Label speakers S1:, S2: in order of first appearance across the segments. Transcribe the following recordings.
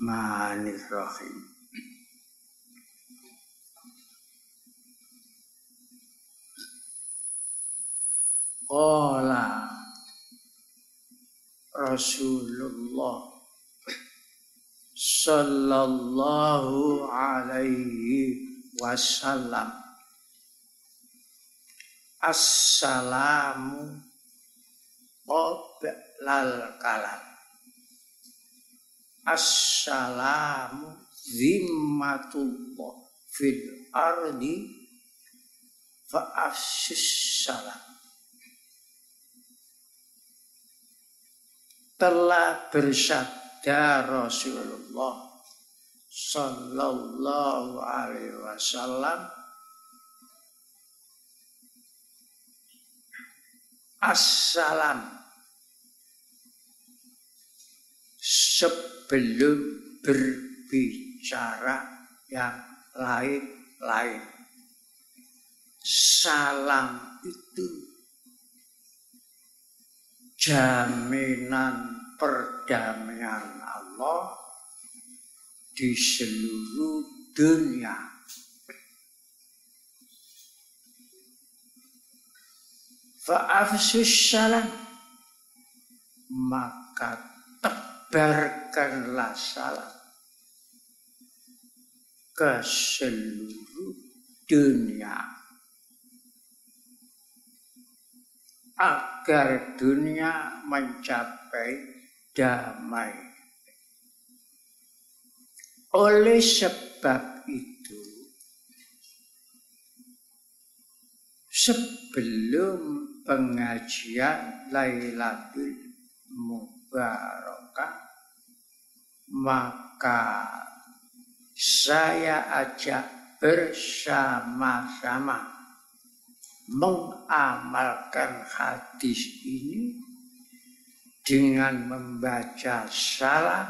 S1: Bismillahirrahmanirrahim. Qala Rasulullah sallallahu alaihi wasallam, assalamu qoblal kalam, assalamu zimmatullah fil ardi fa afshis salam. Telah bersabda Rasulullah sallallahu alaihi wasallam, assalam, sebelum berbicara yang lain-lain, salam itu jaminan perdamaian Allah di seluruh dunia. Fa'afsus salam, maka tebarkanlah salam ke seluruh dunia, agar dunia mencapai damai. Oleh sebab itu, sebelum pengajian Lailatul Mubarakah, maka saya ajak bersama-sama mengamalkan hadis ini dengan membaca salam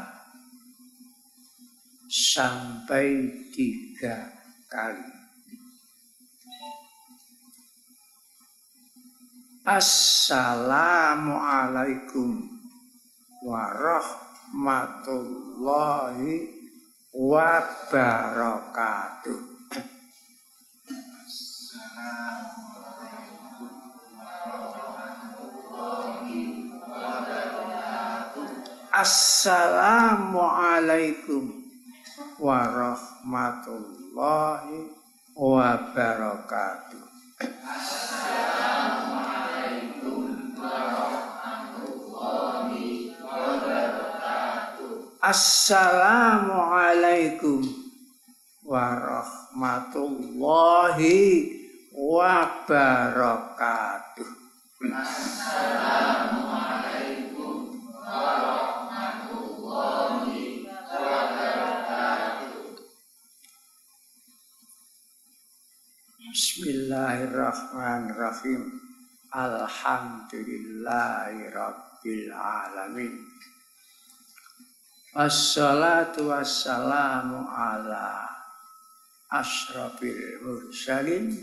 S1: sampai 3 kali. Assalamualaikum warahmatullahi wabarakatuh. Assalamualaikum warahmatullahi wabarakatuh. Assalamualaikum warahmatullahi wabarakatuh. Assalamualaikum warahmatullahi wabarakatuh. Bismillahirrahmanirrahim. Alhamdulillahirabbil alamin. Assalatu wassalamu ala asyrafil mursalin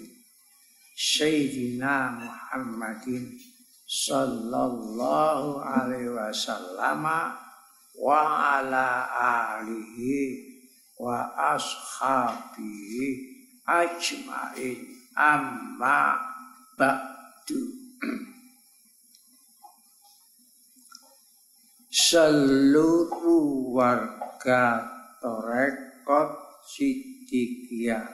S1: Sayyidina Muhammadin sallallahu alaihi wasallam wa ala alihi wa ashabihi ajmain, amma ba'du. Seluruh warga Torekot Siddiqiyah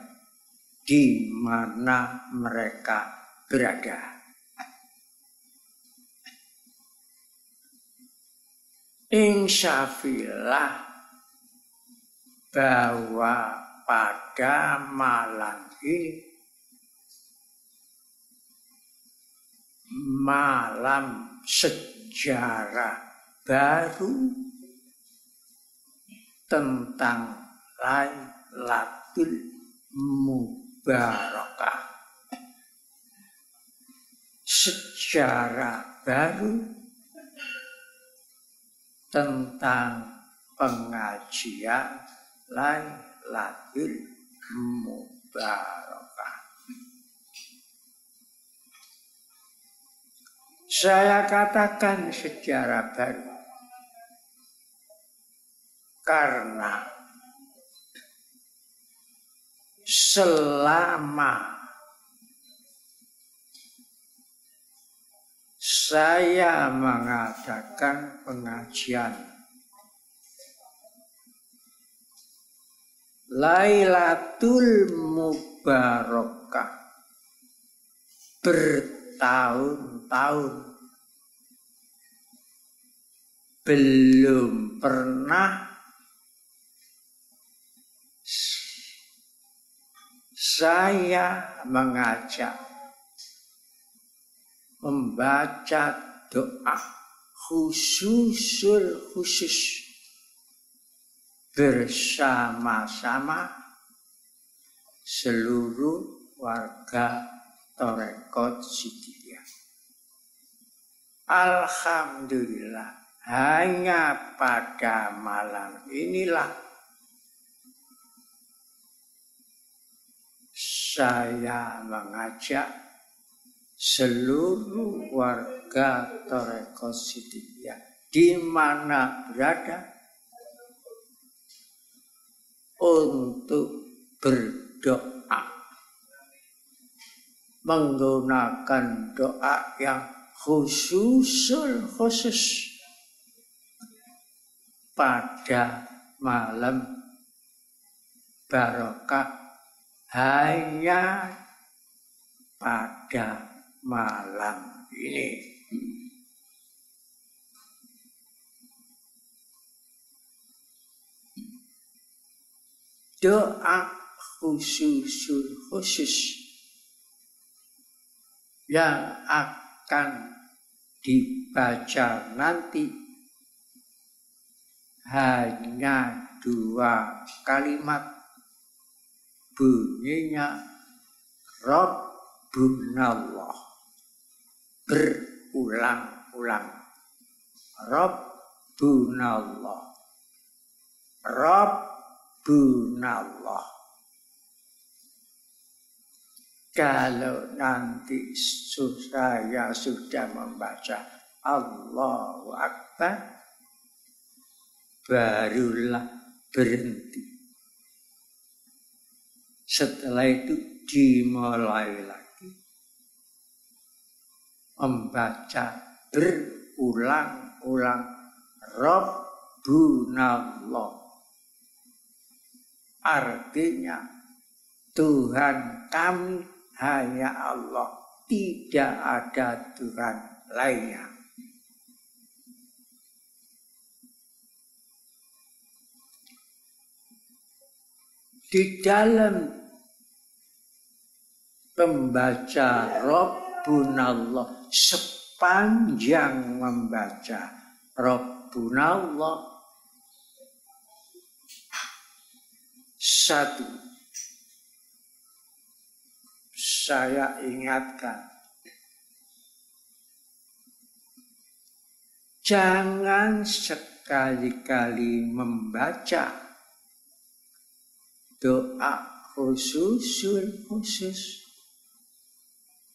S1: di mana mereka berada, insyafillah bahwa pada malam ini malam sejarah baru tentang Lailatul Mubarakah, sejarah baru tentang pengajian Lailatul Mubarakah. Saya katakan sejarah baru karena selama saya mengadakan pengajian Lailatul Mubarakah bertahun-tahun, belum pernah saya mengajak membaca doa khusus bersama-sama seluruh warga Torekot Sidiyah. Alhamdulillah, hanya pada malam inilah saya mengajak seluruh warga Torekot Sidiyah di mana berada untuk berdoa menggunakan doa yang khusus pada malam barokah, hanya pada malam ini. Doa khusus yang akan dibaca nanti hanya 2 kalimat, bunyinya Rabbunallah, berulang-ulang. Rabbunallah, Rabbunallah. Kalau nanti saya sudah membaca Allahu Akbar, barulah berhenti. Setelah itu dimulai lagi membaca berulang-ulang Rabbunallah. Artinya Tuhan kami hanya Allah, tidak ada Tuhan lainnya. Di dalam membaca Rabbunallah, sepanjang membaca Rabbunallah, satu, saya ingatkan, jangan sekali-kali membaca doa khusus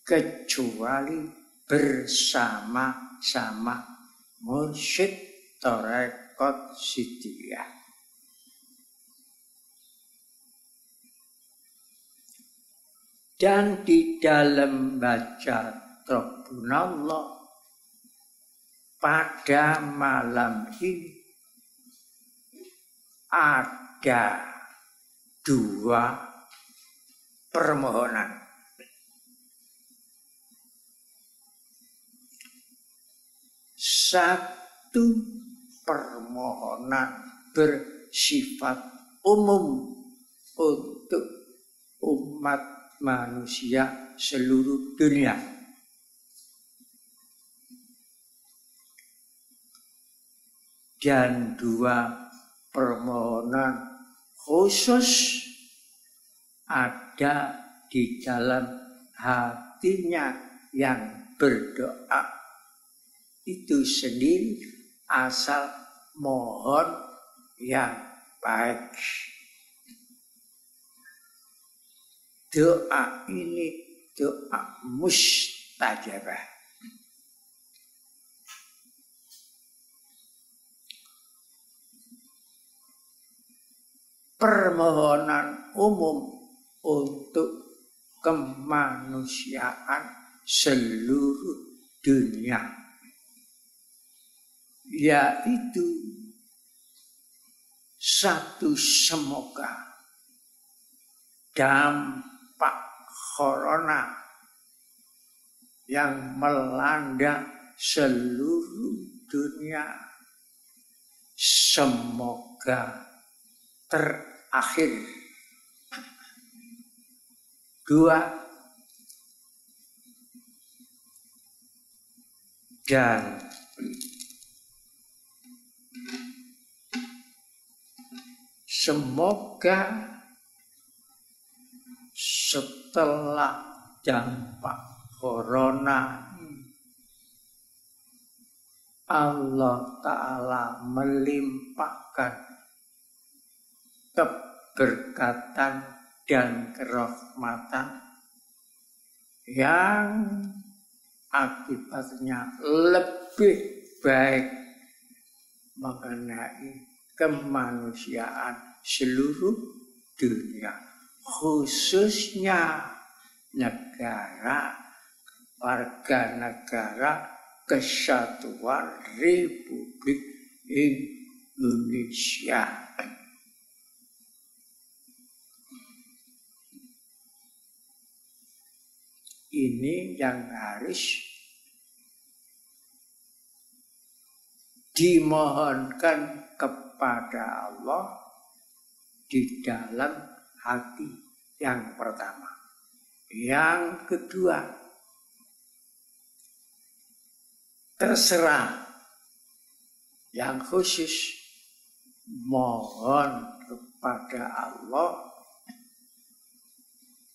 S1: kecuali bersama-sama mursyid Torekot Sidiyah. Dan di dalam baca Rabbunallah pada malam ini ada 2 permohonan. Satu permohonan bersifat umum untuk umat manusia seluruh dunia. Dan 2 permohonan khusus ada di dalam hatinya yang berdoa itu sendiri, asal mohon yang baik. Doa ini doa mustajabah. permohonan umum untuk kemanusiaan seluruh dunia, yaitu satu, semoga dampak corona yang melanda seluruh dunia semoga terakhir. 2, dan semoga setelah dampak corona Allah Ta'ala melimpahkan keberkatan dan kerahmatan yang akibatnya lebih baik mengenai kemanusiaan seluruh dunia, khususnya warga negara Kesatuan Republik Indonesia. Ini yang harus dimohonkan kepada Allah di dalam hati yang pertama. Yang kedua, terserah yang khusus mohon kepada Allah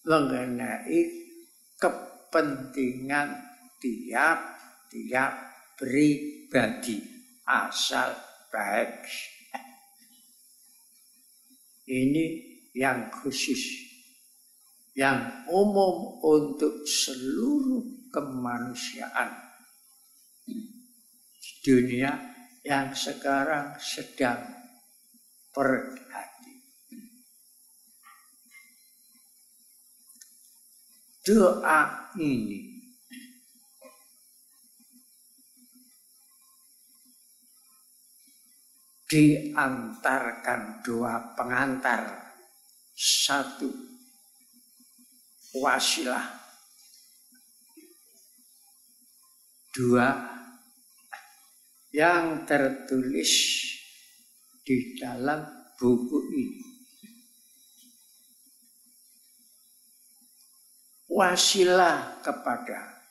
S1: mengenai kepentingan tiap-tiap pribadi asal baik. Ini yang khusus, yang umum untuk seluruh kemanusiaan di dunia yang sekarang sedang berhati. Doa ini diantarkan dua pengantar, satu wasilah, dua yang tertulis di dalam buku ini. Wasilah kepada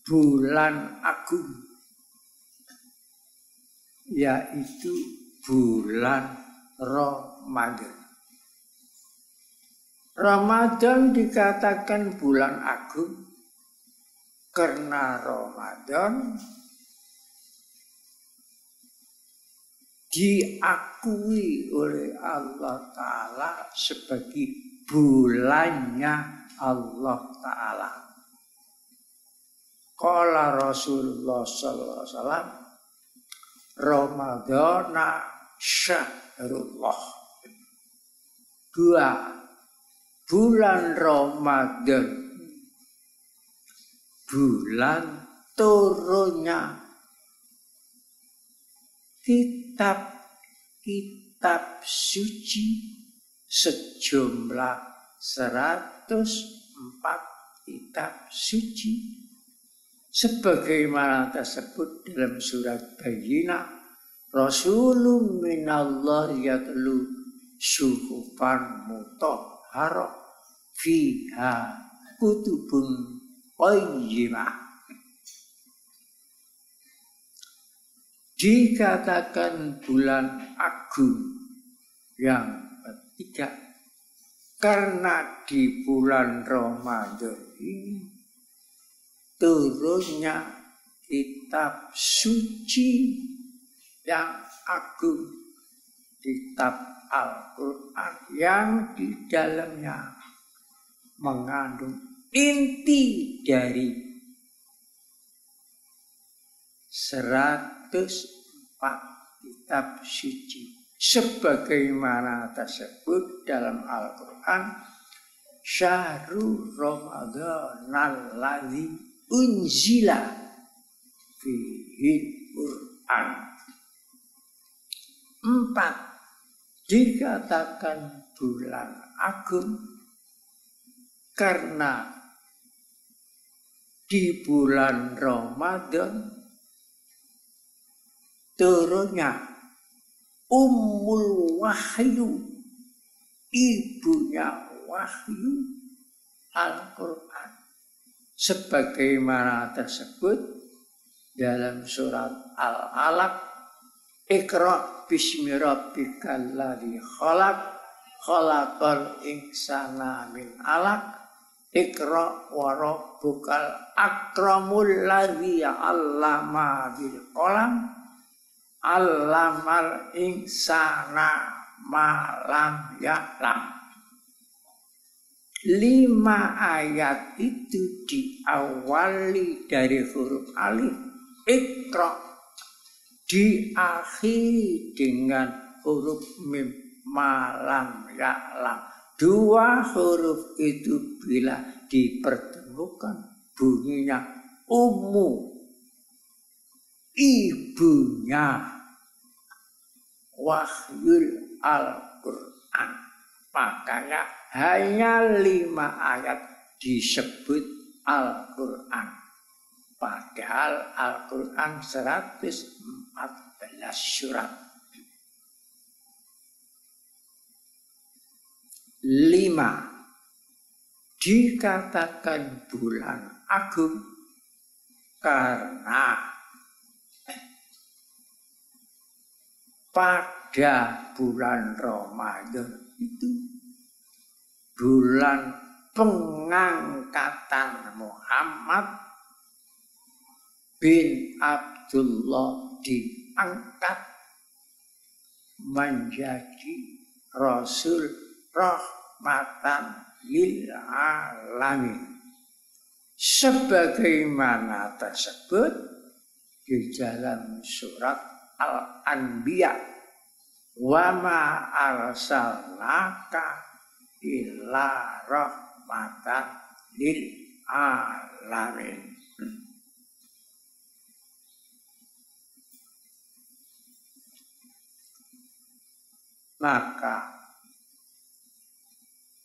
S1: bulan agung, yaitu bulan Ramadan. Ramadan dikatakan bulan agung karena Ramadan diakui oleh Allah Ta'ala sebagai bulannya Allah Ta'ala. Qala Rasulullah sallallahu alaihi wasallam, Ramadana syahrullah. 2. Bulan Ramadan, bulan turunnya kitab-kitab suci sejumlah 104 kitab suci sebagaimana tersebut dalam surat Bayyinah, Rasulun minallah yatlu suhufan mutahharah fiha kutubun qayyimah. Dikatakan bulan agung yang ketiga karena di bulan Ramadan ini turunnya kitab suci yang agung, kitab Al-Quran yang di dalamnya mengandung inti dari 104 kitab kitab suci sebagaimana tersebut dalam Al-Quran, syahrul Ramadan alladzi unzila fihi Quran. 4. Dikatakan bulan agung karena di bulan Ramadan turunnya Ummul Wahyu, ibunya wahyu, Al-Quran. Sebagaimana tersebut dalam surat Al-Alaq, Iqra bismi rabbikal ladzi khalaq, khalaqal insana min 'alaq, Iqra wa rabbukal akramul ladzi 'allama bil qalam, 'allamal insana ma lam ya'lam. 5 ayat itu diawali dari huruf alif Iqra, diakhiri dengan huruf mim malam ya'lam. 2 huruf itu bila dipertemukan bunyinya ummu, ibunya wahyul Al-Quran. Makanya hanya 5 ayat disebut Al-Quran. Padahal Al-Quran 114 surat. 5. Dikatakan bulan agung karena pada bulan Ramadan itu bulan pengangkatan Muhammad bin Abdullah diangkat menjadi Rasul rahmatan lil alamin. Sebagaimana tersebut di dalam surat Al-Anbiya, wa ma arsalnaka illa rahmatan lil alamin. Maka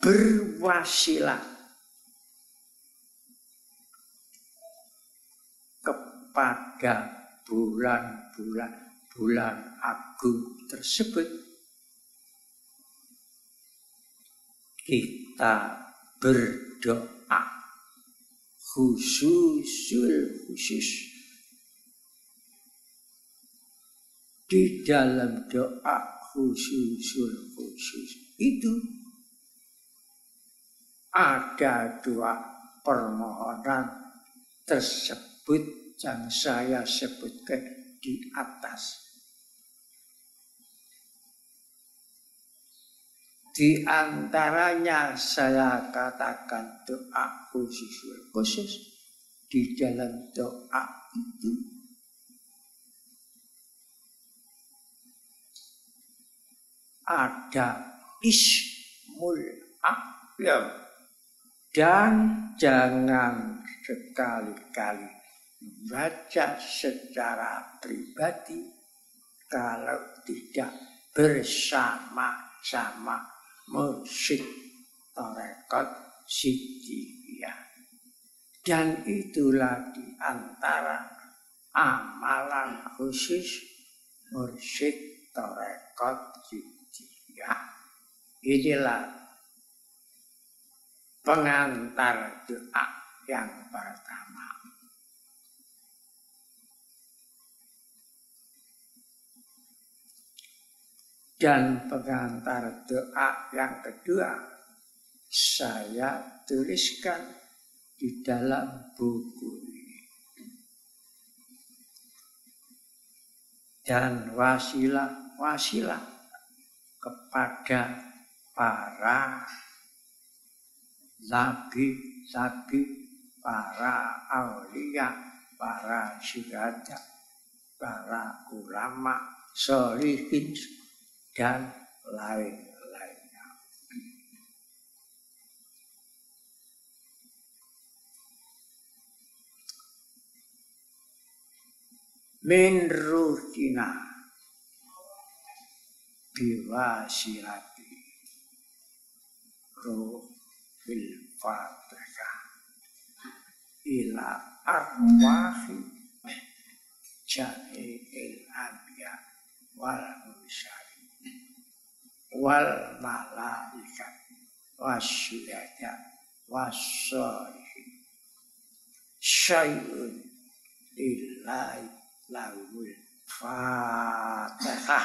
S1: berwasilah kepada bulan agung tersebut, kita berdoa khusus. Di dalam doa khusus itu ada 2 permohonan tersebut yang saya sebutkan di atas. Di antaranya saya katakan doa khusus. Di dalam doa itu ada Ismul A'zam, dan jangan sekali-kali baca secara pribadi kalau tidak bersama-sama mursyid tarekat Siddiqiyah. Dan itulah di antara amalan khusus mursyid tarekat Siddiqiyah. Inilah pengantar doa yang pertama. Dan pengantar doa yang kedua saya tuliskan di dalam buku ini. Dan wasilah kepada para nabi, para aulia, para syuhada, para ulama, sholihin dan lain-lainnya. Min ruhina biwasirati ruh bil fatihah ila arwahi jami'il anbiya wal mursalin wal malaikat wasyuhada wasyolihin syai'un lillahi lahul fatihah.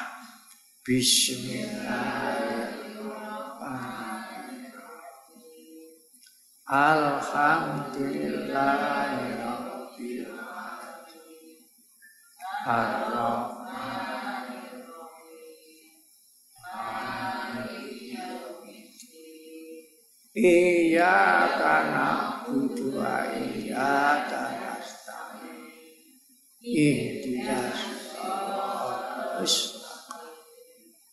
S1: Bismillahirrahmanirrahim. Alhamdulillahirabbil alamin. Ar-Rahmanir Rahim. Iyyaka na'budu wa iyyaka nasta'in. Ihdinas siratal mustaqim.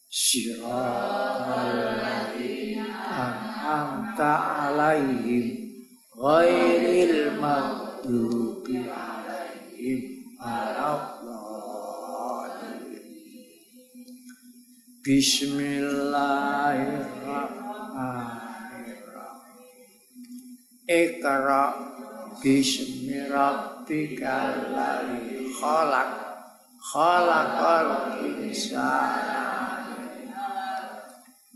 S1: Siratal ladzina an'amta 'alaihim ghairil maghdubi 'alaihim waladdallin. Bismillahirrahmanirrahim. Iqra bismi rabbikal ladzi khalaq khalaqal insana.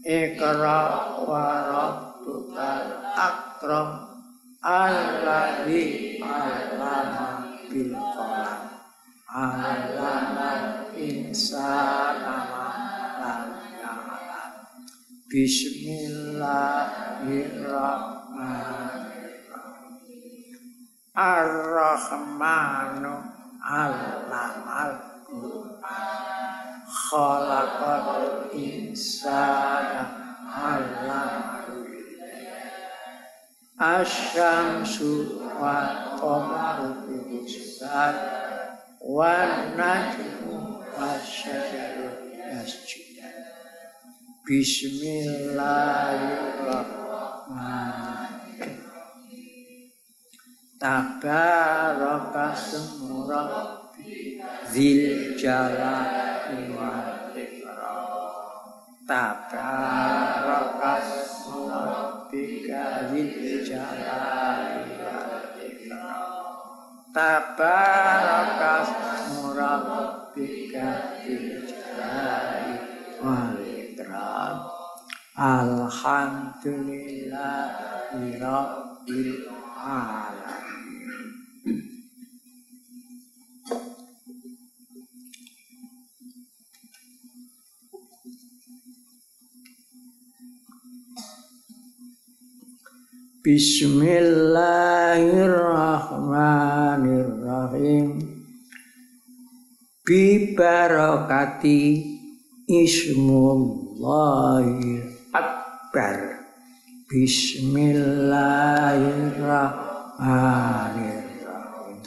S1: Iqra wa rabbukal akram alladzi 'allama bil qalam 'allamal insana ma lam ya'lam. Bismillahirrahmanirrahim. Ar-Rahmanu 'allamal Qur'an khalaqal insana 'allamahu asy-syamsu wal qamaru bi-husban wan najmu wasyajaru yasjudan. Bismillahirrahmanirrahim. Tabarakasmu rabbika dzil jalali wal ikram. Tabarakasmu rabbika dzil jalali wal ikram. Tabarakasmu rabbika dzil jalali wal ikram. Alhamdulillahi rabbil alamin. Bismillahirrahmanirrahim. Bi barakati ismullahil akbar. Bismillahirrahmanirrahim.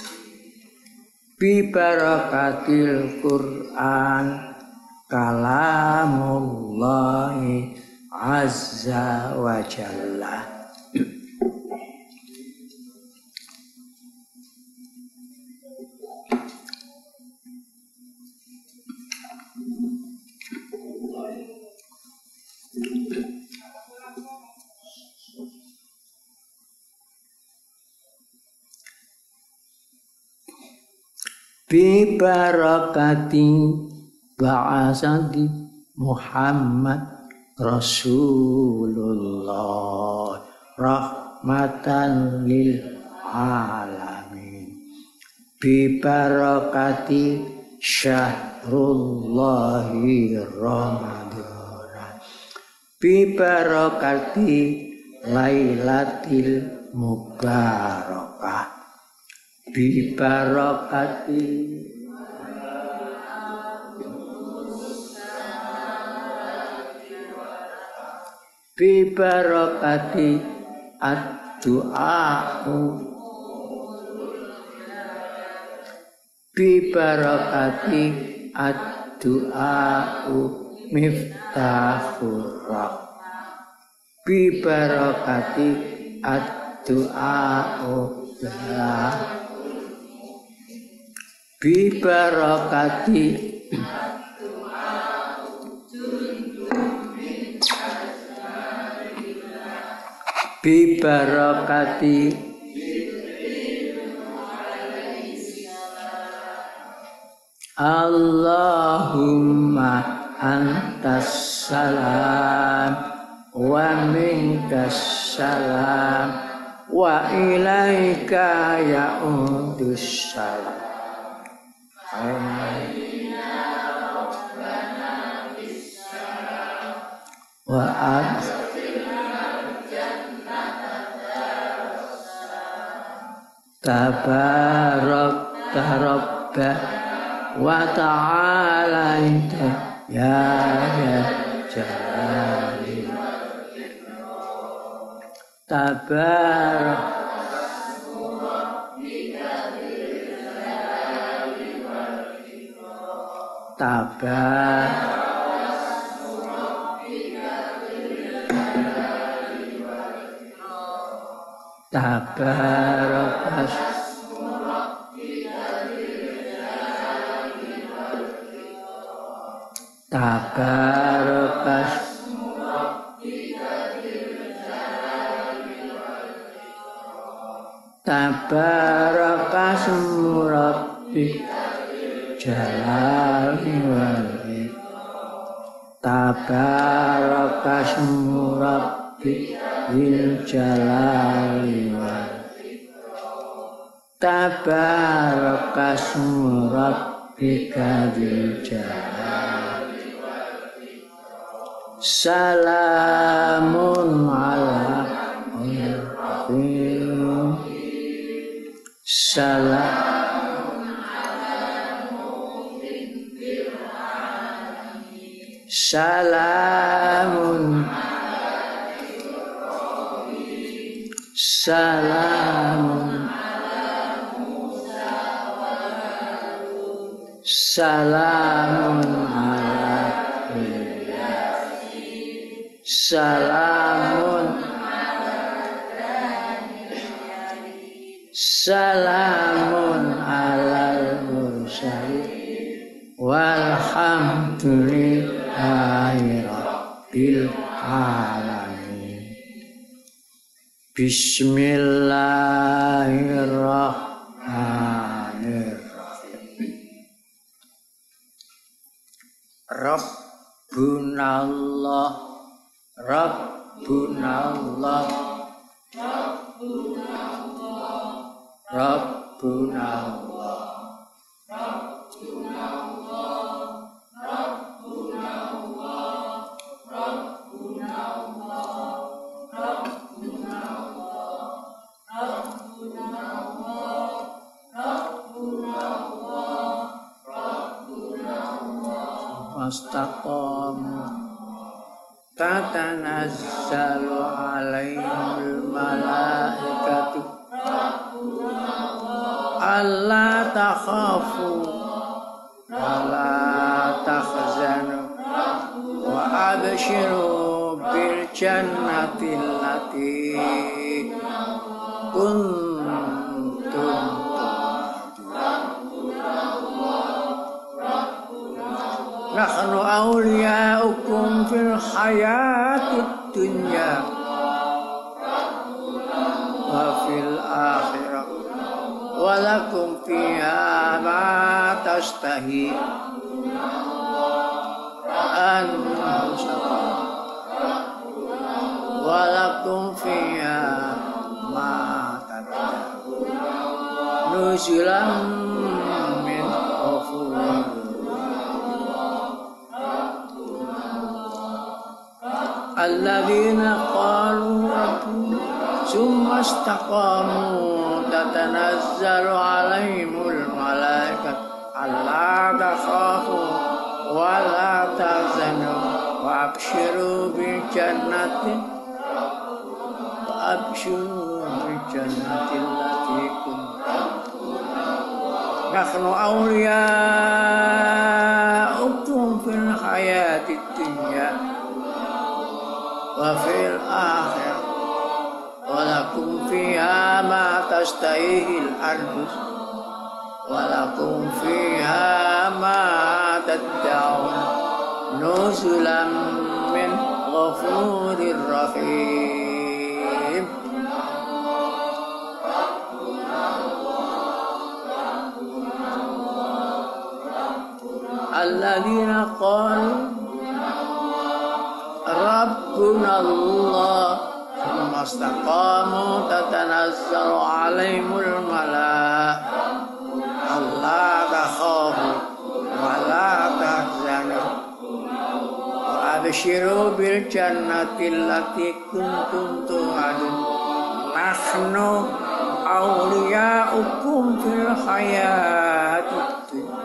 S1: Bi barakatil Qur'an kalamullahi azza wa jalla. Bi barakati ba'asati Muhammad Rasulullah rahmatan lil alamin. Bi barakati syahrullahi Ramadan. Bi barakati lailatil mubarakah. Bi barakati bi barakati ad-du'a'u bi barakati ad ad-du'a'u miftahur rahmah. Bi barakati ad-du'a'u bi barakati bi barakati Allahumma antas salam wa minkas salam wa ilaika ya'udus salam. Wa tabarak tarabba wa ta'ala ya jalali tabarak tabarakas murabbi jalali wali tabarakas murabbi bil jalali wali tabarakas murabbi bil jalali salamun ala salamun alal mursalin walhamdulillahi rabbil alamin. Bismillahirrahmanirrahim. Rabbunallah Rabbunallah Rabbunallah Astaqamu tatanazzalu alaihimul malaikatu alla takhafu wa la tahzanu wa abshiru bil jannati allati kuntum nahnu awliyaukum fil hayatid dunya wa fil akhirah walakum fiha ma tastahi anfusukum walakum fiha ma tad'un nuzulan min ghafurin alladzina qalu rabbuna summa istaqamu tatanazzalu alaihimul malaikat alla takhafu wa la tahzanu wa abshiru bil jannati allati kuntum nahnu awliyaukum الدنيا وفي الآخرة ولكم فيها ما تشتهيه الأنفس ولكم فيها ما تدعون نزلا من غفور رحيم. الذين قالوا ربنا الله ثم استقاموا تتنزل عليهم الملائكة ألا تخافوا ولا تحزنوا وأبشروا بالجنة التي كنتم توعدون نحن أولياؤكم في الحياة الدنيا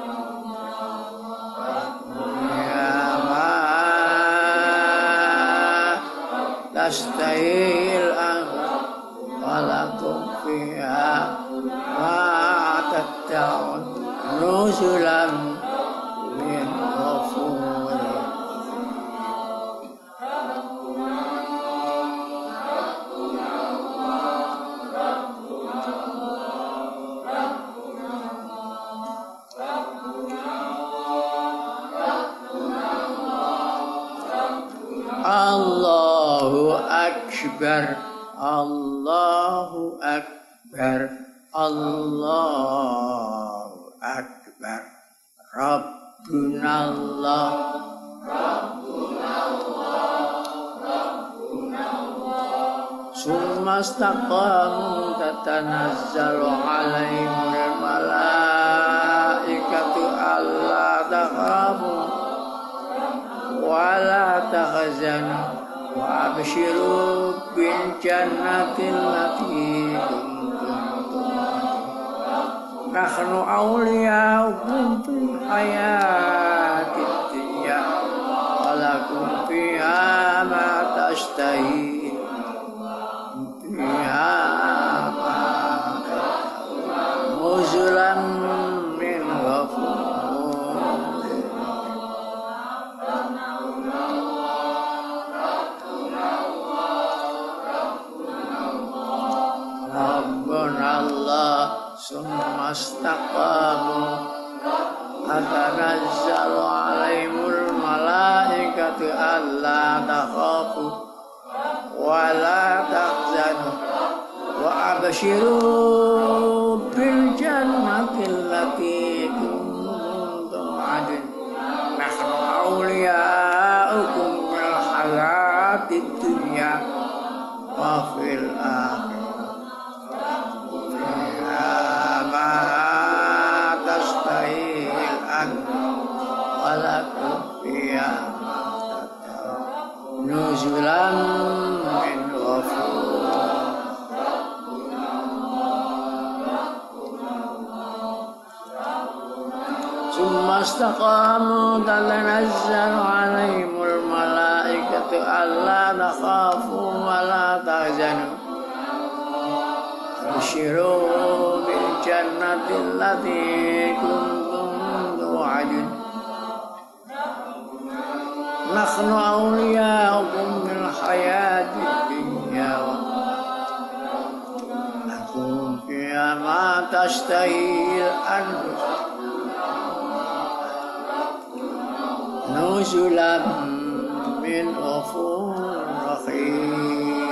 S1: تشتهي الأنفس ولكم فيها ما تدعون نزلا من غفور. Allahu Akbar, Allahu Akbar, Allahu Akbar. Rabbuna Allah, summa istaqamu tatanazzalu alaihimul malaikatu alla takhafu wala tahzanu wa abshiru bil jannati allati kuntum tu'adun nahnu awliyaukum fil hayatid dunya wa lakum fiha ma tashtahi fiha ma nuzulan min ghafur. Summa istaqamu tatanazzalu alaihimul malaikatu alla takhafu wa la tahzanu wa abshiru bil jannati allati kuntum tu'adun nahnu awliyaukum fil hayatid dunya wa fil akhirah walakum fiha ma tad'un nuzulan min ghafur. Summa istaqamu tatanazzalu alaihimul malaikatu alla takhafu wa la tahzanu abshiru bil jannati allati kuntum tu'adun nahnu awliyaukum fil hayatid dunya wa lakum fiha ma tashtahil anfus nuzulan min ghafur rahim.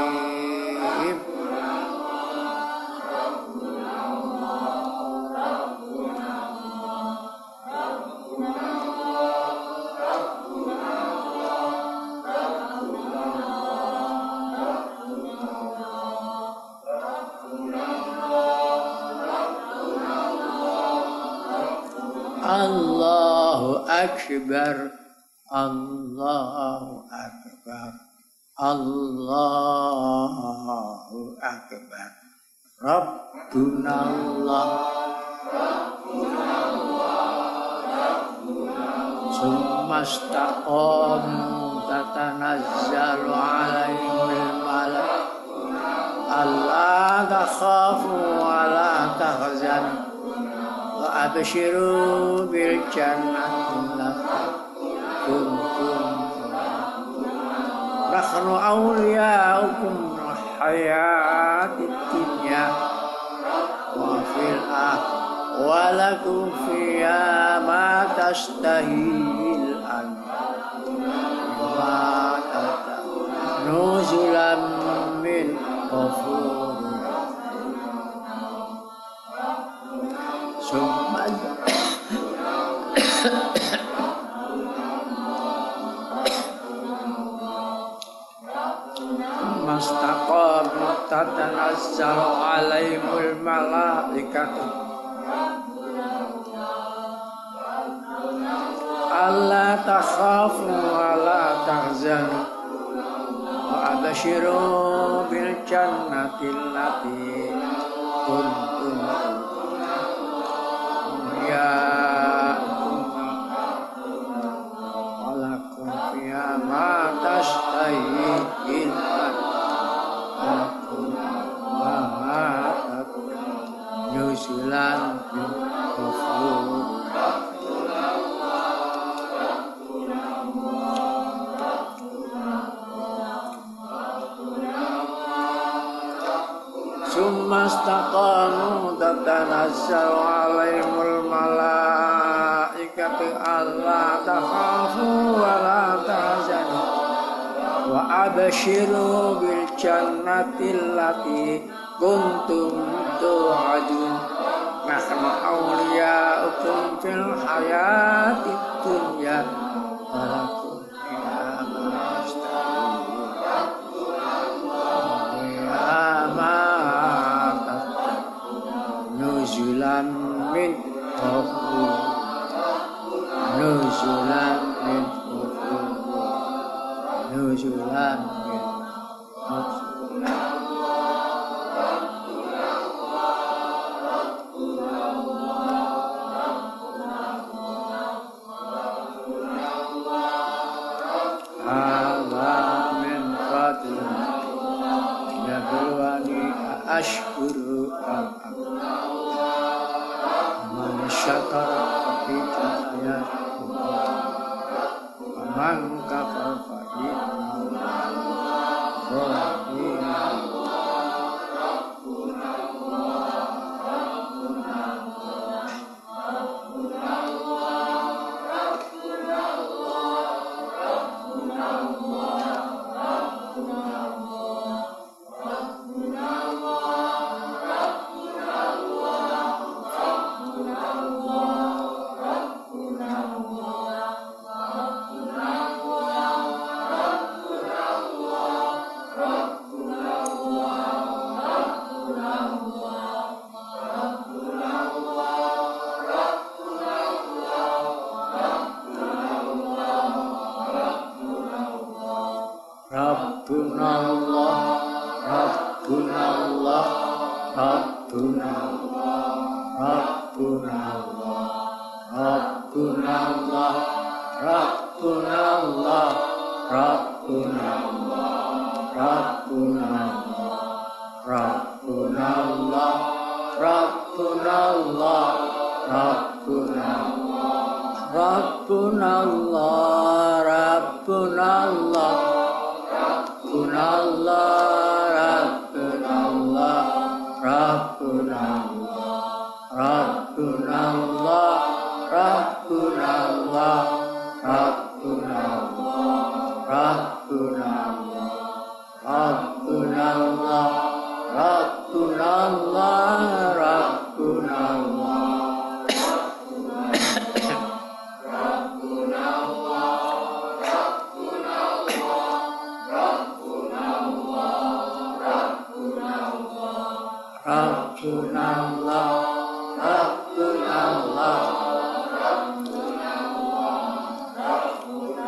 S1: Allahu Akbar, Allahu Akbar, Allahu Akbar. Rabbuna Allah, summa istaqamu tatanazzalu alaihimul malaikatu alla takhafu wa la tahzanu wa abshiru bil jannati allati kuntum nahnu awliyaukum hayatid dunya wa fil akhirati wa lakum fiha ma tastahil nuzulam min ghafur summa mastaqamu tatanazzalu alaihimul malaikatu alla takhafu wa la tahzanu wa abshiru bil jannati allati kuntum walakum fiha ma tastahil nuzulan min ghafur summa istaqamu tatanazzalu alaihimul malaikatu alla takhafu wa la tahzanu wa abshiru bil jannati allati kuntum tu'adun nahnu awliyaukum fil hayatid dunya wa lakum fiha ma nuzulan min ghafur nuzulan min ghafur nuzulan min ghafur ashkuru man syakara fika ayatuhu man kafara fa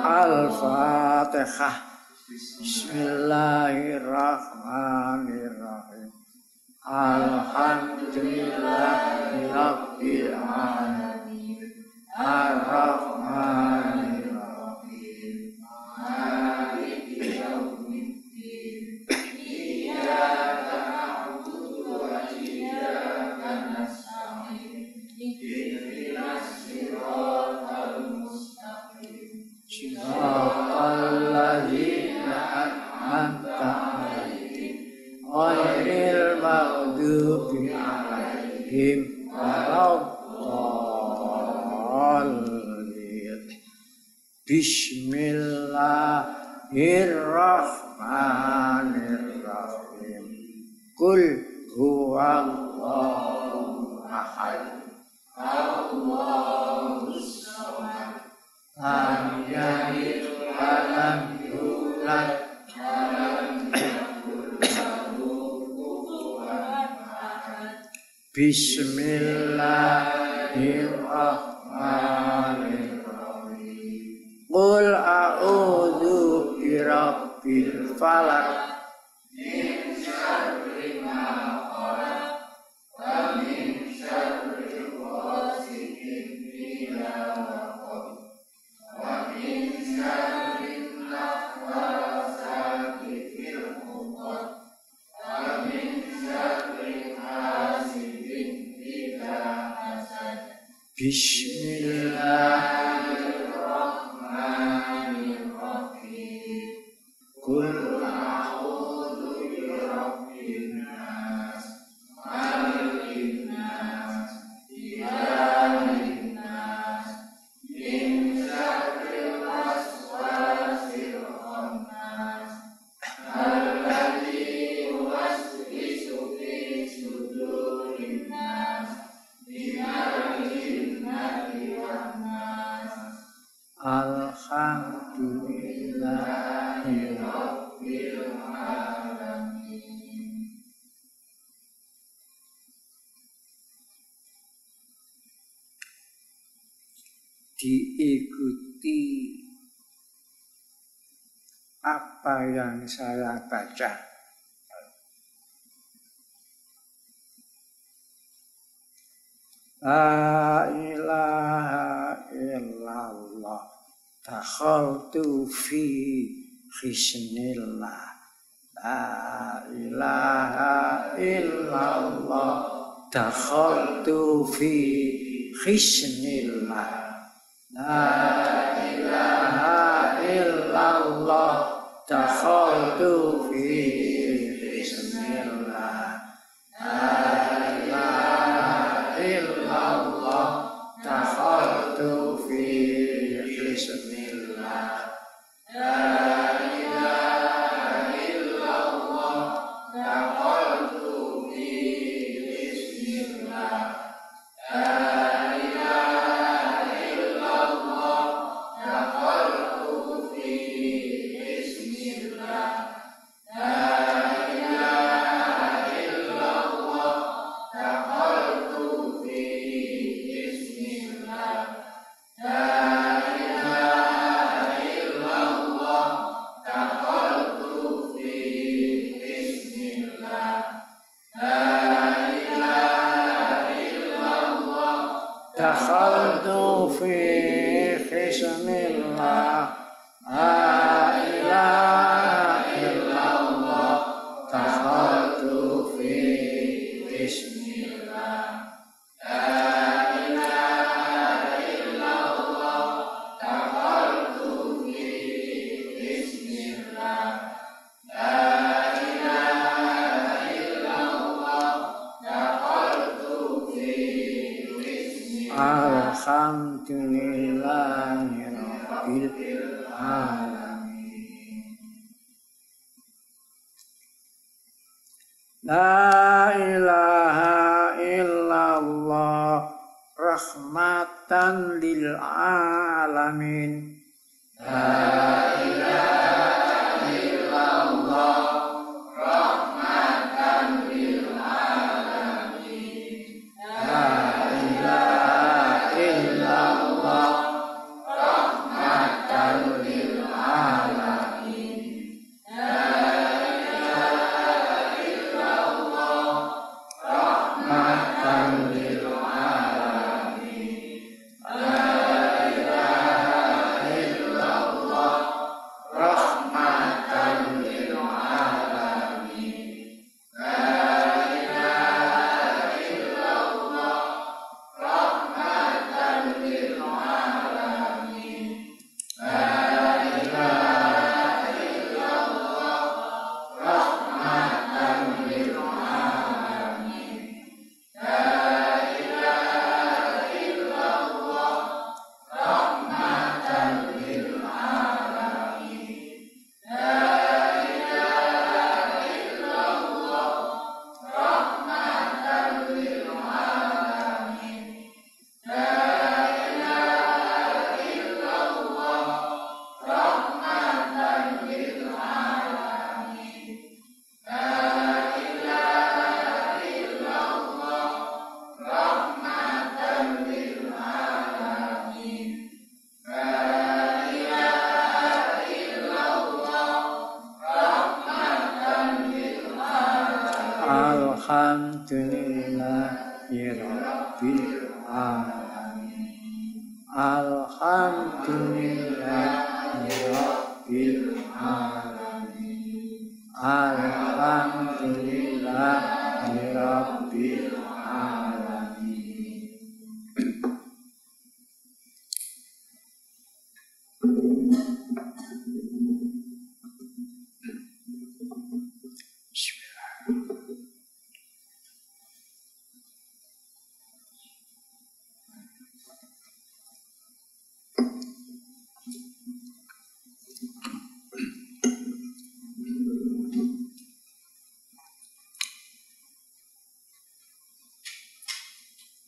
S1: Al-Fatihah. Bismillahirrahmanirrahim. Alhamdulillahi rabbil alamin. Ar-Rahmanir Rahim. Maliki yaumiddin. Iyyaka na'budu wa iyyaka nasta'in. Ihdinas siratal mustaqim. Shiratal ladzina alaihim waladdallin. Bismillahirrahmanirrahim. Qul huwallahu ahad. Allahus samad. Lam yalid wa lam yulad. Bismillahirrahmanirrahim. Qul a'udzu birabbil falaq. Min syarri ma khalaq. Wa min syarri ghasiqin idza waqab. Wa min syarri naffasati fil 'uqad. Wa min syarri hasidin idza hasad. Bismillahirrahmanirrahim. Qul a'udzu birabbin nas, malikin nas, ilahin nas, min syarril waswasil khannas, alladzi yuwaswisu fi sudurin nas, minal jinnati wan nas. Alhamdulillahi rabbil alamin. Diikuti apa yang saya baca. La ilaha illallah. Dakhaltu fi hisnillah. La ilaha illallah. Dakhaltu fi hisnillah. La ilaha illallah. Dakhaltu fi hisnillah. La ilaha illallah. Dakhaltu fi hisnillah. La ilaha illallah. Dakhaltu fi hisnillah. La ilaha illallah. Dakhaltu fi hisnillah. La ilaha illallah. Dakhaltu fi hisnillah. La ilaha illallah. Dakhaltu fi hisnillah. La ilaha illallah. Dakhaltu fi hisnillah. La ilaha illallah. Dakhaltu fi hisnillah. La ilaha illallah. Dakhaltu fi hisnillah. La ilaha illallah. Dakhaltu fi hisnillah. Alhamdulillahi rabbil alamin. La ilaha illallah. Rahmatan lil alamin. La ilaha illallah. Rahmatan lil alamin. La ilaha illallah. Rahmatan lil alamin. La ilaha illallah. Rahmatan lil alamin. La ilaha Alhamdulillahirabbil alamin. Alhamdulillahirabbil alamin. Alhamdulillahirabbil alamin.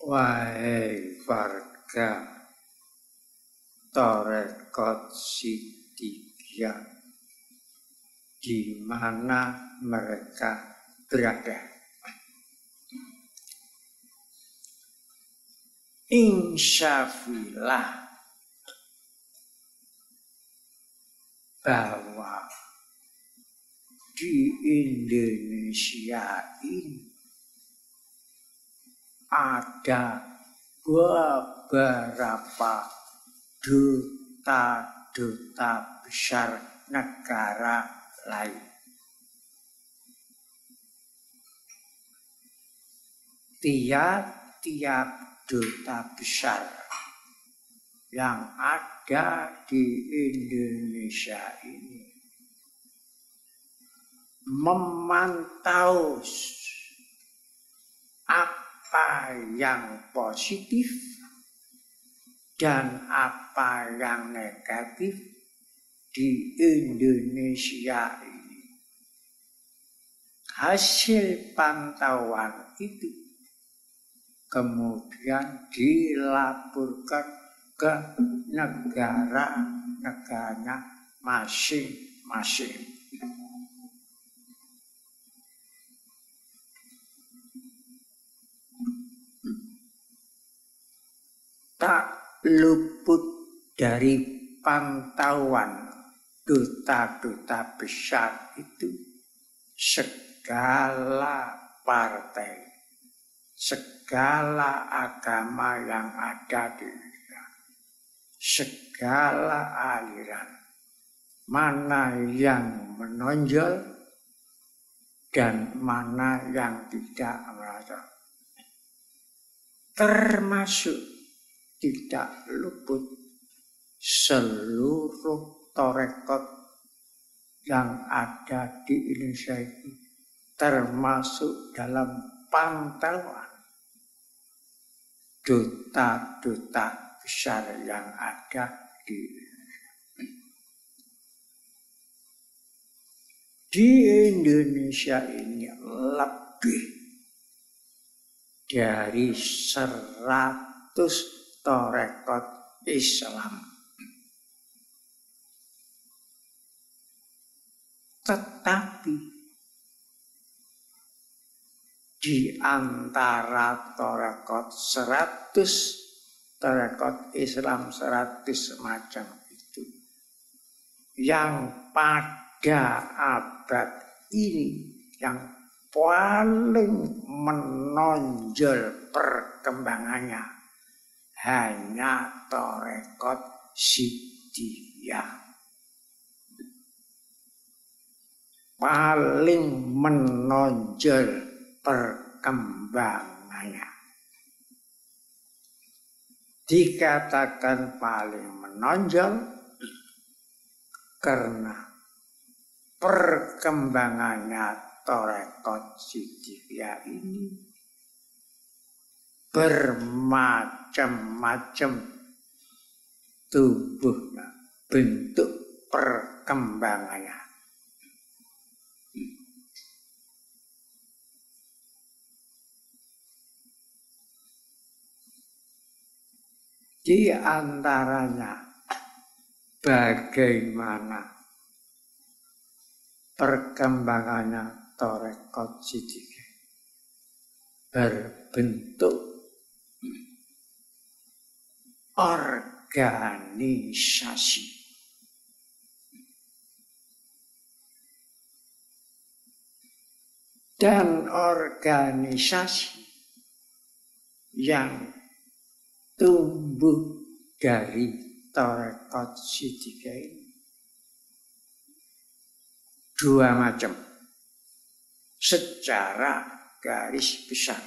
S1: Wahai warga Tarekat Siddiqiyah, di mana mereka berada, insyafilah bahwa di Indonesia ini ada beberapa duta-duta besar negara lain. Tiap-tiap duta besar yang ada di Indonesia ini memantau apa yang positif dan apa yang negatif di Indonesia ini. Hasil pantauan itu kemudian dilaporkan ke negara-negaranya masing-masing. Tak luput dari pantauan duta-duta besar itu segala partai, segala agama yang ada di Indonesia, segala aliran, mana yang menonjol dan mana yang tidak menonjol, termasuk tidak luput seluruh tarekat yang ada di Indonesia itu, termasuk dalam pantauan duta-duta besar yang ada di Indonesia. Di Indonesia ini lebih dari 100 tarekat Islam. Tetapi di antara tarekat 100 tarekat Islam 100 semacam itu, yang pada abad ini yang paling menonjol perkembangannya hanya tarekat Siddiqiyah. Paling menonjol perkembangannya. Dikatakan paling menonjol karena perkembangannya tarekat Siddiqiyah ini bermacam-macam tubuhnya, bentuk perkembangannya. Di antaranya bagaimana perkembangannya tarekat Siddiqiyah berbentuk organisasi. dan organisasi yang tumbuh dari Tarekat Siddiqiyah ini dua macam secara garis besar.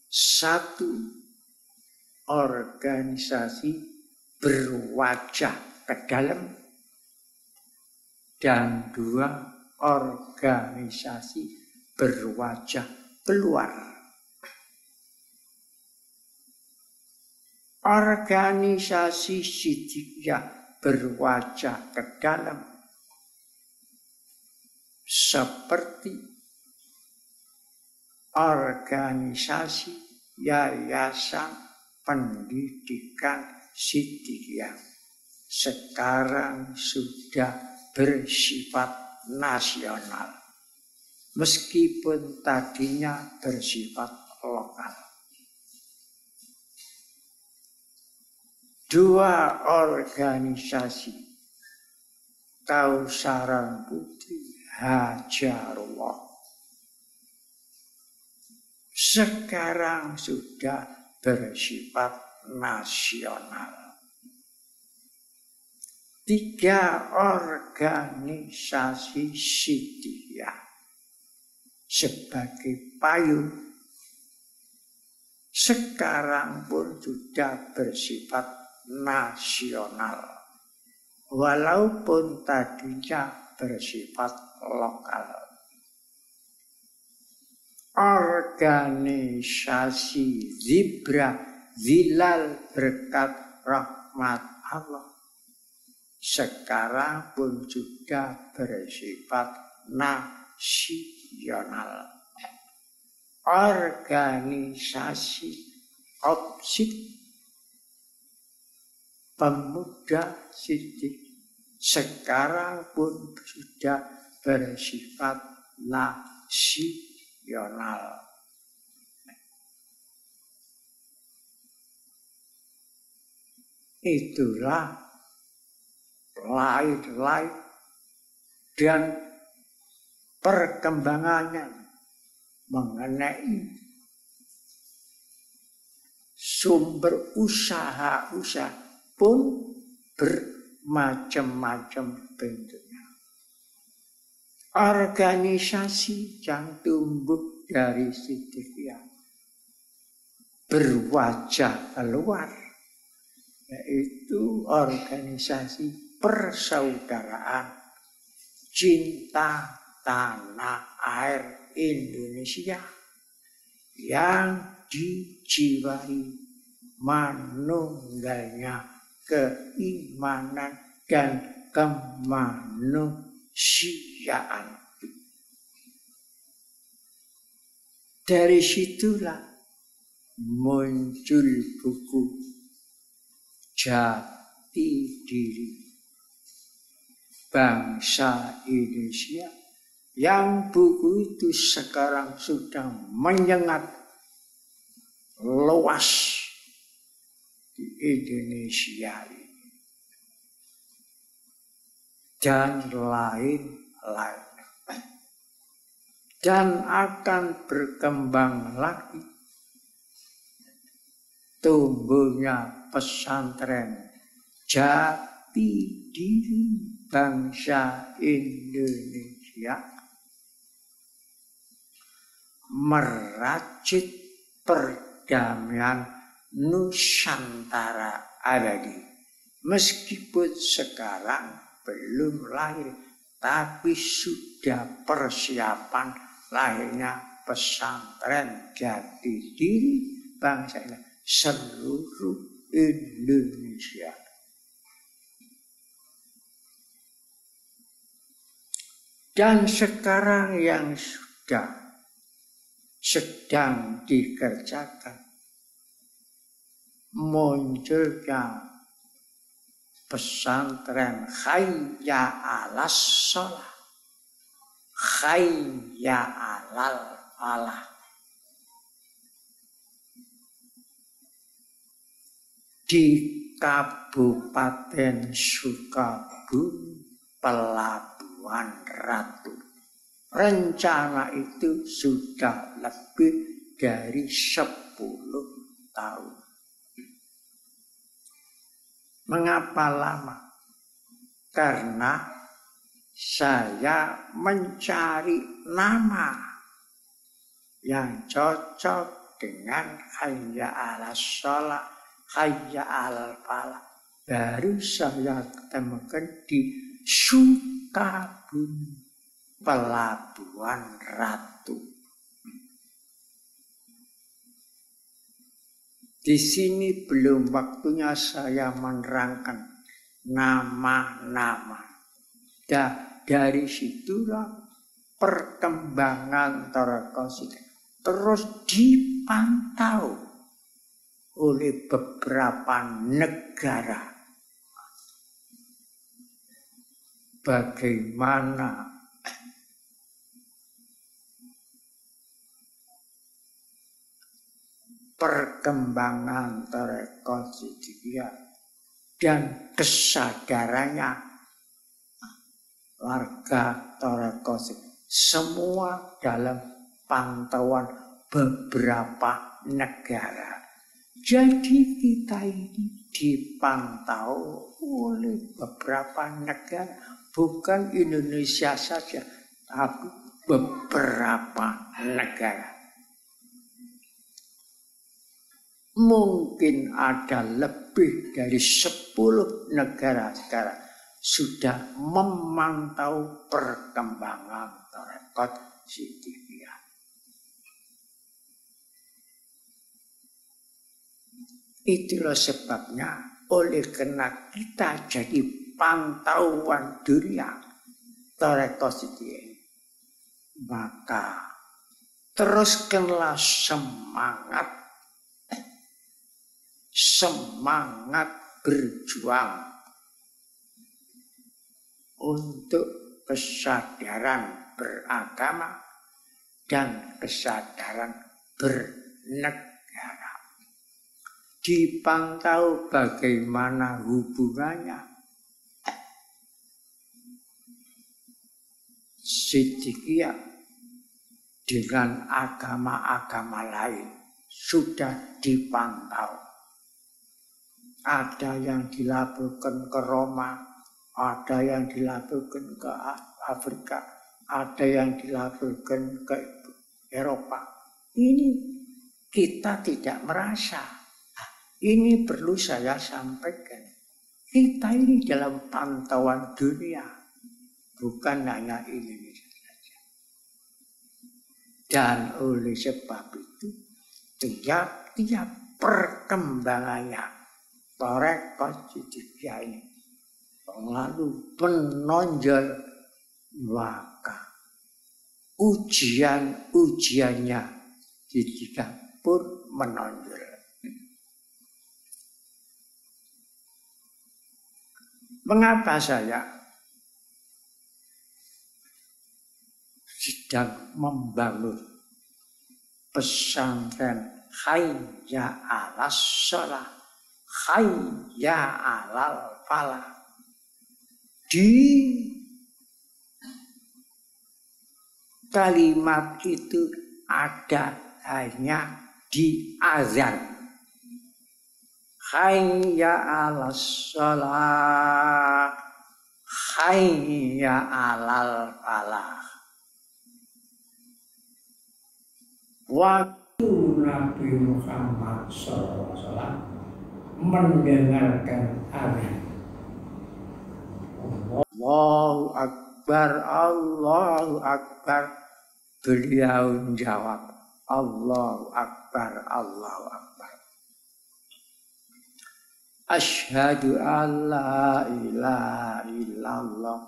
S1: Satu, organisasi berwajah ke dalam, dan dua, organisasi berwajah keluar. Organisasi Siddiqiyah berwajah ke dalam seperti organisasi Yayasan Pendidikan Siddiqiyah sekarang sudah bersifat nasional, meskipun tadinya bersifat lokal. Dua organisasi, Kausaran Putri, Hajarullah, sekarang sudah bersifat nasional. Tiga organisasi Siddiqiyah sebagai payung sekarang pun sudah bersifat nasional, walaupun tadinya bersifat lokal. Organisasi Zibra Zilal Berkat Rahmat Allah sekarang pun sudah bersifat nasional. Organisasi OPSID Pemuda Siddiq sekarang pun sudah bersifat nasional. Itulah lain-lain dan perkembangannya mengenai sumber usaha-usaha pun bermacam-macam bentuknya. Organisasi yang tumbuh dari Siddiqiyah berwajah keluar, yaitu organisasi persaudaraan cinta tanah air Indonesia yang dijiwai manunggalnya keimanan dan kemanusiaan. Dari situlah muncul buku Jati Diri Bangsa Indonesia, yang buku itu sekarang sudah menyengat luas di Indonesia ini dan lain-lain, dan akan berkembang lagi tumbuhnya pesantren Jati Diri Bangsa Indonesia, merajut perdamaian Nusantara abadi. Meskipun sekarang belum lahir, tapi sudah persiapan lahirnya pesantren Jati Diri Bangsa Indonesia seluruh Indonesia. Dan sekarang yang sudah sedang dikerjakan, munculnya pesantren Hayya 'alas Shalah, Hayya 'alal falah. Di Kabupaten Sukabumi Pelabuhan Ratu. Rencana itu sudah lebih dari 10 tahun. Mengapa lama? Karena saya mencari nama yang cocok dengan hayya 'alas shalah, hayya 'alal falah. Baru saya temukan di Sukabumi, Pelabuhan Ratu. Di sini belum waktunya saya menerangkan nama-nama. Dari situlah perkembangan Thoreko Siddiqiyah terus dipantau oleh beberapa negara. Bagaimana perkembangan Thoreko Siddiqiyah dan kesadarannya warga Thoreko Siddiqiyah semua dalam pantauan beberapa negara. Jadi kita ini dipantau oleh beberapa negara, bukan Indonesia saja, tapi beberapa negara. Mungkin ada lebih dari 10 negara sekarang sudah memantau perkembangan Thoreko Siddiqiyah. Itulah sebabnya oleh karena kita jadi pantauan dunia Thoreko Siddiqiyah, maka teruskanlah semangat berjuang untuk kesadaran beragama dan kesadaran bernegara. Dipantau bagaimana hubungannya Siddiqiyah dengan agama-agama lain, sudah dipantau. Ada yang dilaporkan ke Roma, ada yang dilaporkan ke Afrika, ada yang dilaporkan ke Eropa. Ini kita tidak merasa. Ini perlu saya sampaikan. Kita ini dalam pantauan dunia, bukan hanya Indonesia saja. Dan oleh sebab itu, tiap-tiap perkembangannya Thoreko Siddiqiyah ini lalu menonjol, maka ujiannya Siddiqiyah pun menonjol. Mengapa saya sedang membangun pesantren hayya 'alas shalah, hayya 'alal falah? Di kalimat itu ada hanya di azan. Hayya 'alas shalah, hayya 'alal falah. Waktu Nabi Muhammad SAW mendengarkan azan, Allahu Akbar, Allahu Akbar, beliau menjawab, Allahu Akbar, Allahu Akbar. Asyhadu an la ilaha illallah,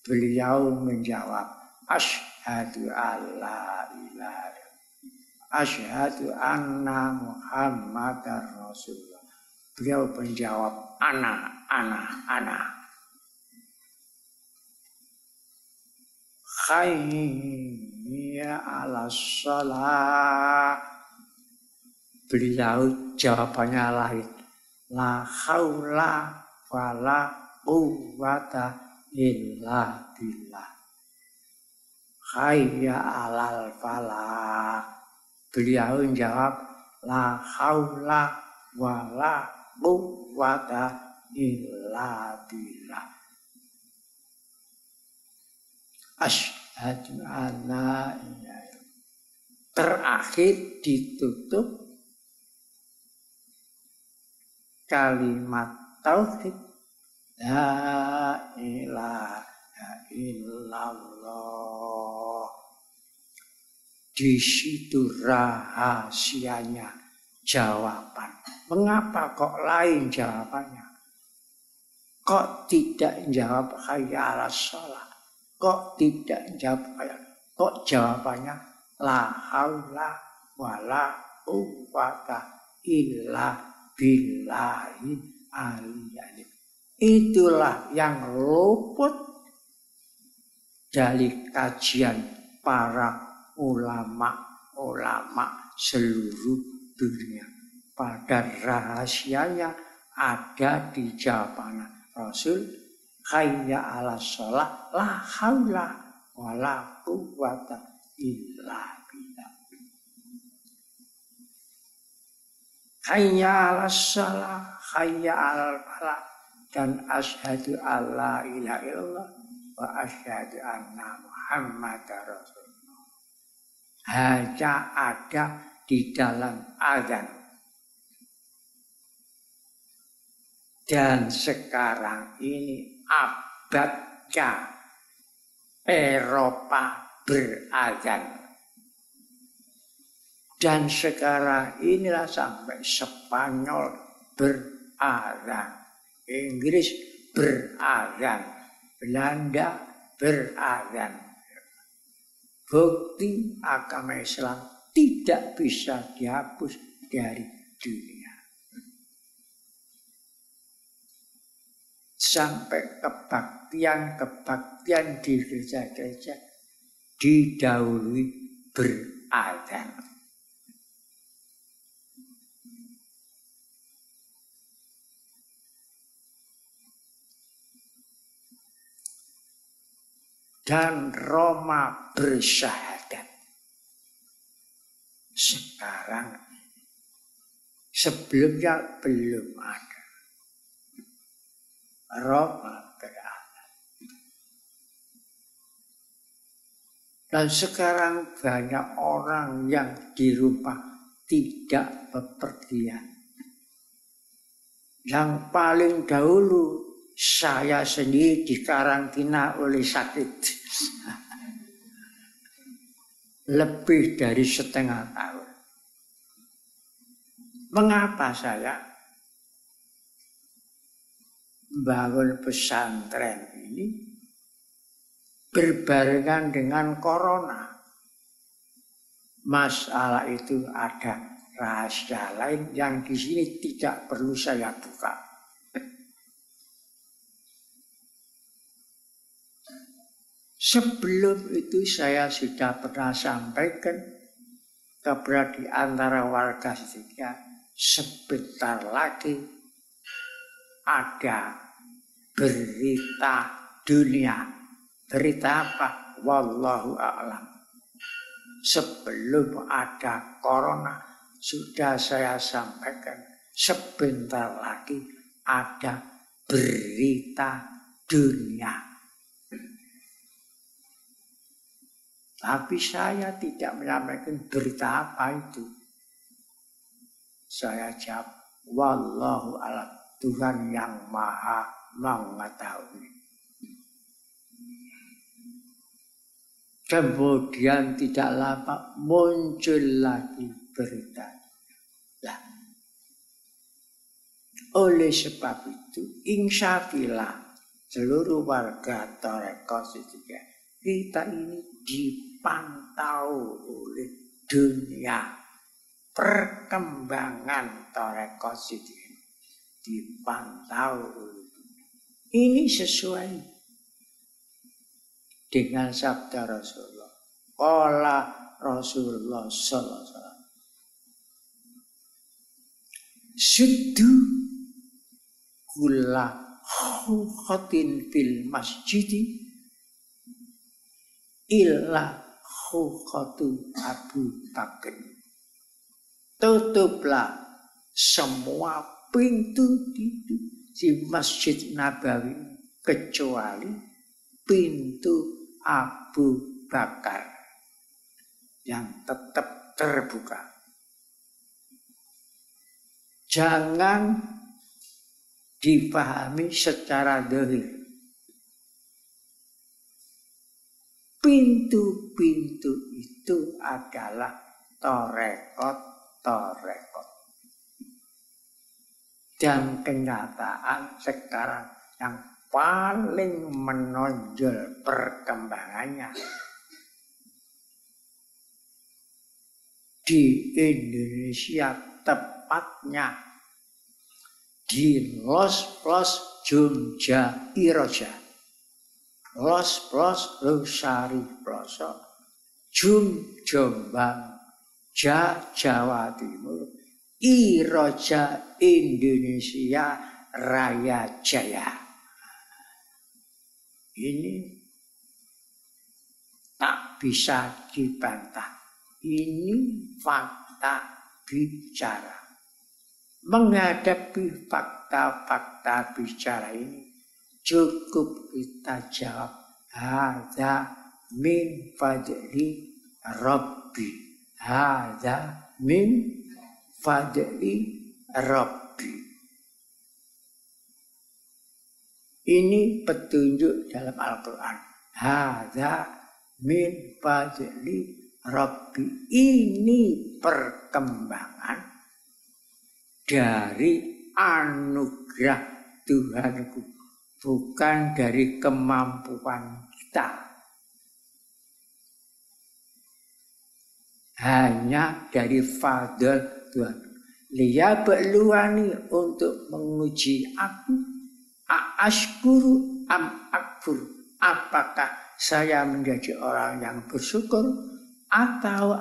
S1: beliau menjawab, asyhadu an la ilaha illallah. Asyhadu anna Muhammadar Rasulullah, beliau menjawab, ana. Hayya 'alas shalah, beliau jawabannya lain. La haula wala quwwata illa billah. Hayya 'alal falah. Beliau menjawab, la haula wala quwwata illa billah. Asyhadu an la ilaha illallah. Terakhir ditutup kalimat tauhid, la ilaha illallah. Di situ rahasianya jawaban. Mengapa kok lain jawabannya? Kok tidak jawab hayya 'alas shalah? Kok tidak jawab hayya? Kok jawabannya la haula wala quwwata illa billahil aliyyil. Itulah yang luput dari kajian para ulama-ulama seluruh dunia. Pada rahasianya ada di jawaban Rasul, hayya 'alas shalah, la haula wala quwwata illa billah. Hayya 'alas shalah, hayya 'alal falah, dan asyhadu alla ilaha illallah wa asyhadu anna Muhammadar Rasulullah. Hanya ada di dalam azan. Dan sekarang ini abadnya Eropa berazan. Dan sekarang inilah sampai Spanyol berazan, Inggris berazan, Belanda berazan. Bukti agama Islam tidak bisa dihapus dari dunia. Sampai kebaktian di gereja-gereja didahului berazan. Dan Roma bersyahadat. Sekarang, sebelumnya belum ada. Roma berazan. Dan sekarang banyak orang yang di rumah tidak bepergian. Yang paling dahulu saya sendiri dikarantina oleh sakit. Lebih dari setengah tahun. Mengapa saya bangun pesantren ini berbarengan dengan corona? Masalah itu ada rahasia lain yang di sini tidak perlu saya buka. Sebelum itu saya sudah pernah sampaikan kepada di antara warga sekitar, sebentar lagi ada berita dunia. Berita apa? Wallahu a'lam. Sebelum ada corona sudah saya sampaikan, sebentar lagi ada berita dunia. Tapi saya tidak menyampaikan berita apa itu. Saya jawab, wallahu a'lam, Tuhan yang maha mengetahui. Kemudian tidak lama muncul lagi berita. Nah, oleh sebab itu, insyaallah seluruh warga Torekos juga kita ini dipantau oleh dunia. Perkembangan Torekos itu dipantau oleh dunia. Ini sesuai dengan sabda Rasulullah. Qala Rasulullah sallallahu alaihi wasallam. Suddu kulla khukhatin fil masjidi illa khukhatu Abu Bakar. Tutuplah semua pintu di Masjid Nabawi kecuali pintu Abu Bakar yang tetap terbuka. Jangan dipahami secara zahir. Pintu-pintu itu adalah torekot. Dan kenyataan sekarang yang paling menonjol perkembangannya di Indonesia, tepatnya di Los Jogja Iroja, Los Losari Ploso, Jombang, Jawa Timur, Iroja Indonesia Raya Jaya. Ini tak bisa dibantah. Ini fakta bicara. Menghadapi fakta-fakta bicara ini cukup kita jawab hadza min fadli Rabbi. Hadza min fadli Rabbi. Ini petunjuk dalam Al-Quran. Hadza min fadli Rabbi. Ini perkembangan dari anugerah Tuhanku, bukan dari kemampuan kita. Hanya dari fadl Tuhan. Liyabluwani, untuk menguji aku, ashkuru am akfur, apakah saya menjadi orang yang bersyukur atau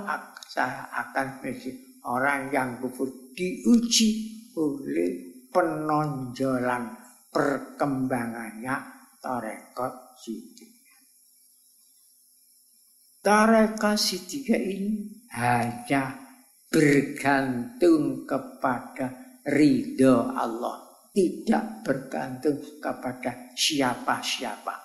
S1: saya akan menjadi orang yang kufur. Diuji oleh penonjolan perkembangannya tarekat Siddiqiyah. Tarekat Siddiqiyah ini hanya bergantung kepada ridho Allah, tidak bergantung kepada siapa-siapa.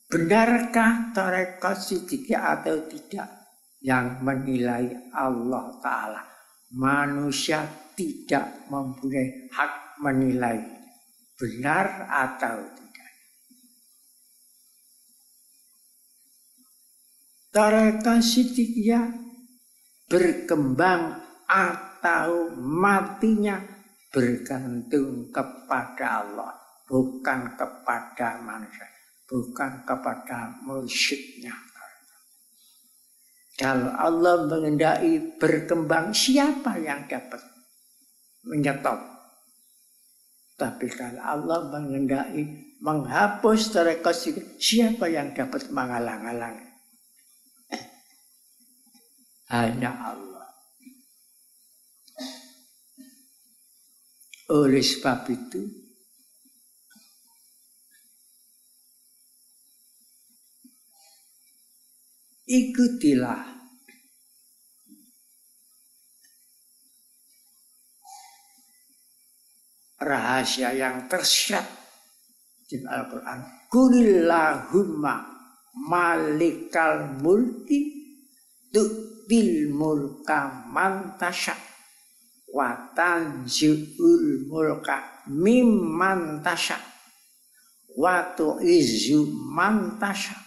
S1: Benarkah tarekat Siddiqiyah atau tidak? Yang menilai Allah Ta'ala. Manusia tidak mempunyai hak menilai benar atau tidak. Tarekat Siddiqiyah berkembang atau matinya bergantung kepada Allah, bukan kepada manusia, bukan kepada mursyidnya. Kalau Allah mengendaki berkembang, siapa yang dapat menyetop? Tapi kalau Allah mengendaki menghapus tarekat Siddiqiyah, siapa yang dapat menghalang-halangi? Hanya Allah. Oleh sebab itu, ikutilah rahasia yang tersirat di Al-Quran. Qulillahumma malikal mulki tu'til mulka man tasha wa tanzi'ul mulka mimman tasha wa tu'izzu man tasha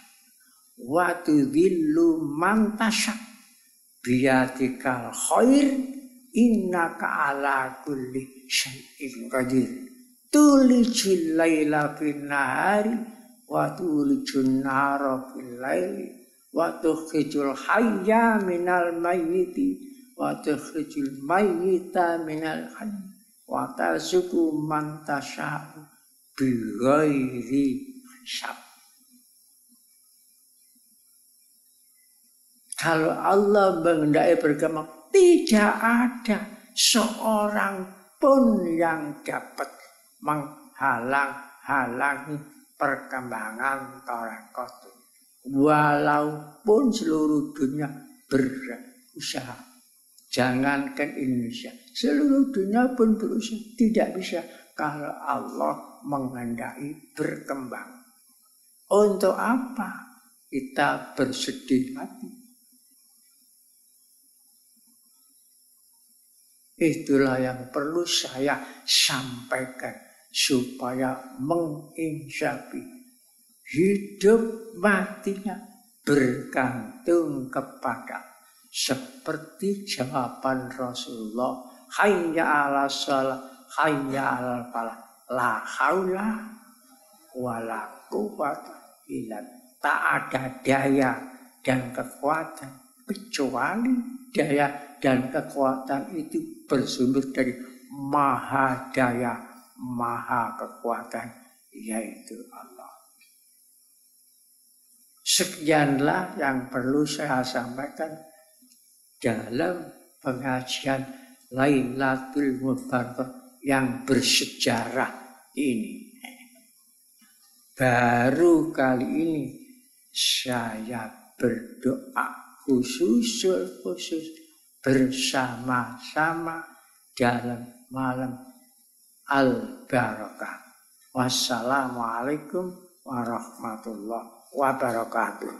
S1: wa tudhillu man tasha biyadikal khair innaka ala kulli syai'in qadir tulijul laila fin nahari wa tulijun nahara fil laili wa tukhrijul hayya minal mayyiti wa tukhrijul mayyita minal hayy wa tarzuqu man tasya'u bighairi hisab. Kalau Allah mengendaki berkembang, tidak ada seorang pun yang dapat menghalang-halangi perkembangan tarekat. Walaupun seluruh dunia berusaha. Jangankan Indonesia, seluruh dunia pun berusaha. Tidak bisa kalau Allah menghendaki berkembang. Untuk apa kita bersedih hati? Itulah yang perlu saya sampaikan supaya menginsafi hidup matinya bergantung kepada seperti jawaban Rasulullah, hayya 'alas shalah, hayya 'alal falah, la haula wala quwwata illa billah. Tak ada daya dan kekuatan kecuali daya dan kekuatan itu bersumber dari maha daya, maha kekuatan, yaitu Allah. Sekianlah yang perlu saya sampaikan dalam pengajian Lailatul Mubarakah yang bersejarah ini. Baru kali ini saya berdoa khusus bersama-sama dalam malam Al-Barakah. Wassalamualaikum warahmatullahi wabarakatuh.